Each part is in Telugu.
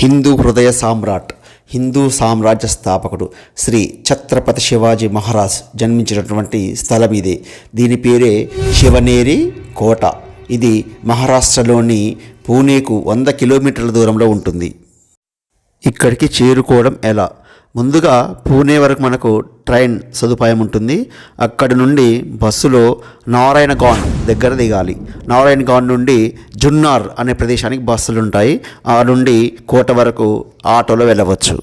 హిందూ హృదయ సామ్రాట్, హిందూ సామ్రాజ్య స్థాపకుడు శ్రీ ఛత్రపతి శివాజీ మహారాజ్ జన్మించినటువంటి స్థలం ఇదే. దీని పేరే శివనేరి కోట. ఇది మహారాష్ట్రలోని పూణేకు 100 కిలోమీటర్ల దూరంలో ఉంటుంది. ఇక్కడికి చేరుకోవడం ఎలా? ముందుగా పూణే వరకు మనకు ట్రైన్ సదుపాయం ఉంటుంది. అక్కడి నుండి బస్సులో నారాయణగాన్ దగ్గర దిగాలి. నారాయణగాన్ నుండి జున్నార్ అనే ప్రదేశానికి బస్సులు ఉంటాయి. ఆ నుండి కోట వరకు ఆటోలో వెళ్ళవచ్చు.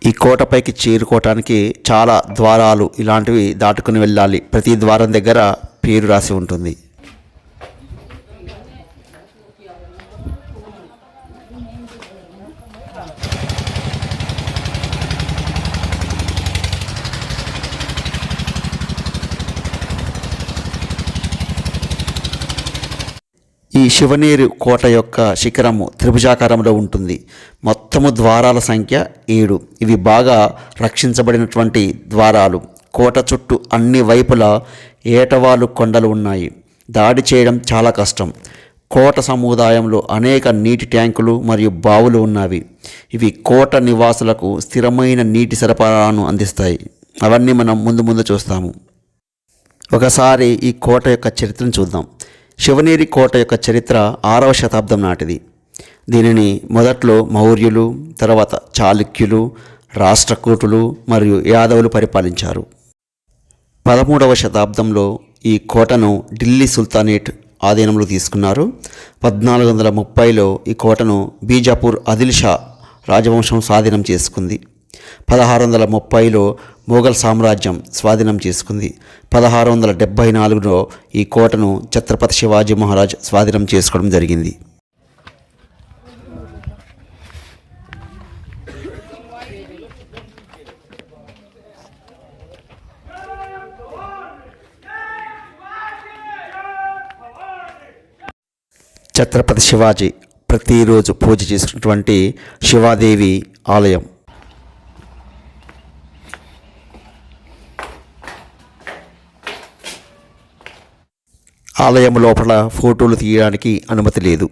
ఈ కోటపైకి చేరుకోవటానికి చాలా ద్వారాలు ఇలాంటివి దాటుకుని వెళ్ళాలి. ప్రతి ద్వారం దగ్గర పేరు రాసి ఉంటుంది. ఈ శివనేరి కోట యొక్క శిఖరము త్రిభుజాకారంలో ఉంటుంది. మొత్తము ద్వారాల సంఖ్య 7. ఇవి బాగా రక్షించబడినటువంటి ద్వారాలు. కోట చుట్టూ అన్ని వైపులా ఏటవాలు కొండలు ఉన్నాయి. దాడి చేయడం చాలా కష్టం. కోట సముదాయంలో అనేక నీటి ట్యాంకులు మరియు బావులు ఉన్నవి. ఇవి కోట నివాసులకు స్థిరమైన నీటి సరఫరాను అందిస్తాయి. అవన్నీ మనం ముందు చూస్తాము. ఒకసారి ఈ కోట యొక్క చరిత్రను చూద్దాం. శివనేరి కోట యొక్క చరిత్ర 6వ శతాబ్దం నాటిది. దీనిని మొదట్లో మౌర్యులు, తర్వాత చాళుక్యులు, రాష్ట్రకూటులు మరియు యాదవులు పరిపాలించారు. 13వ శతాబ్దంలో ఈ కోటను ఢిల్లీ సుల్తానేట్ ఆధీనంలో తీసుకున్నారు. 1430లో ఈ కోటను బీజాపూర్ ఆదిల్ షా రాజవంశం స్వాధీనం చేసుకుంది. 1630లో మొఘల్ సామ్రాజ్యం స్వాధీనం చేసుకుంది. 1674లో ఈ కోటను ఛత్రపతి శివాజీ మహారాజ్ స్వాధీనం చేసుకోవడం జరిగింది. ఛత్రపతి శివాజీ ప్రతిరోజు పూజ చేసుకున్నటువంటి శివాదేవి ఆలయం. ఆలయం లోపల ఫోటోలు తీయడానికి అనుమతి లేదు.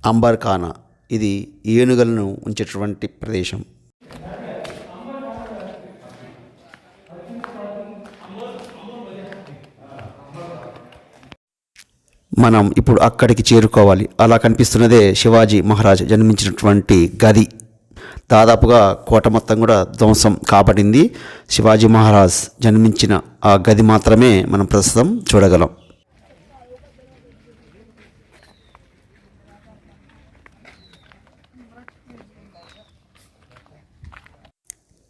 అంబర్ఖానా, ఇది ఏనుగులను ఉంచేటువంటి ప్రదేశం. మనం ఇప్పుడు అక్కడికి చేరుకోవాలి. అలా కనిపిస్తున్నదే శివాజీ మహారాజ్ జన్మించినటువంటి గది. దాదాపుగా కోట మొత్తం కూడా ధ్వంసం కాబడింది. శివాజీ మహారాజ్ జన్మించిన ఆ గది మాత్రమే మనం ప్రస్తుతం చూడగలం.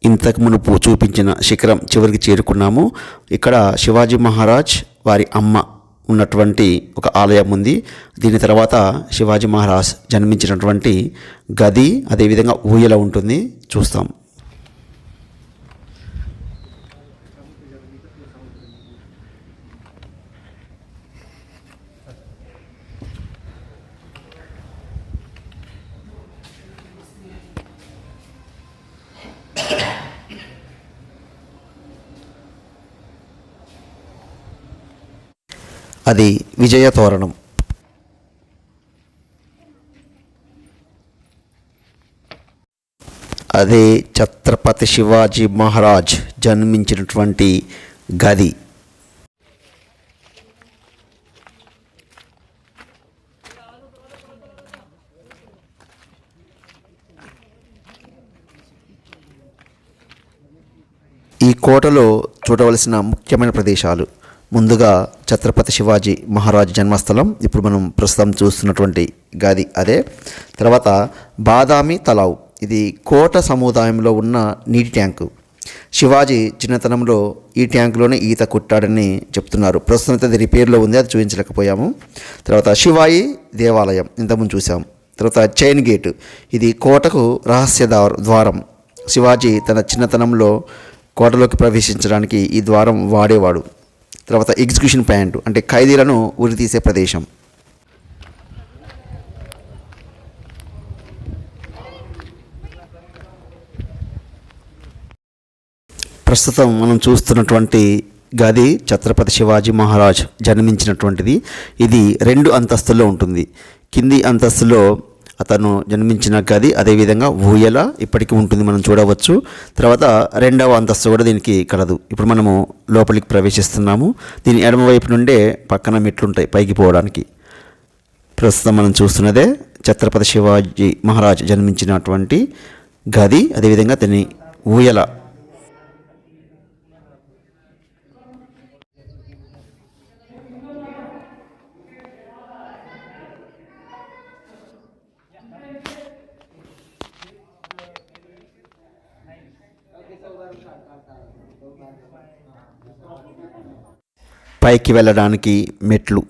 ఇంతకు మునుపు చూపించిన శిఖరం చివరికి చేరుకున్నాము. ఇక్కడ శివాజీ మహారాజ్ వారి అమ్మ ఉన్నటువంటి ఒక ఆలయం ఉంది. దీని తర్వాత శివాజీ మహారాజ్ జన్మించినటువంటి గది, అదేవిధంగా ఊయల ఉంటుంది. చూస్తాం. అది విజయ తోరణం. అదే ఛత్రపతి శివాజీ మహారాజ్ జన్మించినటువంటి గది. ఈ కోటలో చూడవలసిన ముఖ్యమైన ప్రదేశాలు: ముందుగా ఛత్రపతి శివాజీ మహారాజ్ జన్మస్థలం, ఇప్పుడు మనం ప్రస్తుతం చూస్తున్నటువంటి గది అదే. తర్వాత బాదామి తలావ్, ఇది కోట సముదాయంలో ఉన్న నీటి ట్యాంకు. శివాజీ చిన్నతనంలో ఈ ట్యాంకులోనే ఈత కొట్టాడని చెప్తున్నారు. ప్రస్తుతం అయితే అది రిపేర్లో ఉంది, అది చూపించలేకపోయాము. తర్వాత శివాయి దేవాలయం ఇంతకుముందు చూసాం. తర్వాత చైన్ గేట్, ఇది కోటకు రహస్య ద్వారం. శివాజీ తన చిన్నతనంలో కోటలోకి ప్రవేశించడానికి ఈ ద్వారం వాడేవాడు. తర్వాత ఎగ్జిక్యూషన్ పాయింట్ అంటే ఖైదీలను ఉరితీసే ప్రదేశం. ప్రస్తుతం మనం చూస్తున్నటువంటి గది ఛత్రపతి శివాజీ మహారాజ్ జన్మించినటువంటిది. ఇది 2 అంతస్తుల్లో ఉంటుంది. కింది అంతస్తులో అతను జన్మించిన గది, అదేవిధంగా ఊయల ఇప్పటికీ ఉంటుంది, మనం చూడవచ్చు. తర్వాత 2వ అంతస్తు కూడా దీనికి కలదు. ఇప్పుడు మనము లోపలికి ప్రవేశిస్తున్నాము. దీని ఎడమవైపు నుండే పక్కన మెట్లుంటాయి పైకి పోవడానికి. ప్రస్తుతం మనం చూస్తున్నదే ఛత్రపతి శివాజీ మహారాజ్ జన్మించినటువంటి గది, అదేవిధంగా దీని ఊయల. పైకి వెళ్ళడానికి మెట్లు.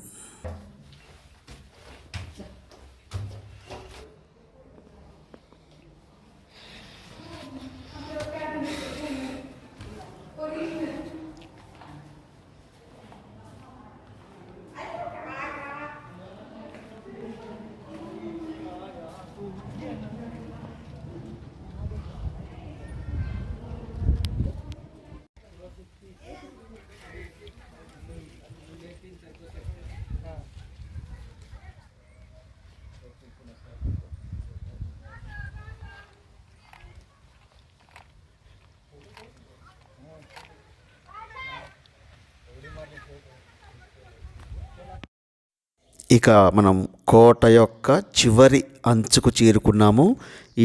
ఇక మనం కోట యొక్క చివరి అంచుకు చేరుకున్నాము.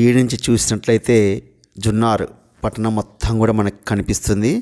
ఈ నుంచి చూసినట్లయితే జున్నార్ పట్టణం మొత్తం కూడా మనకు కనిపిస్తుంది.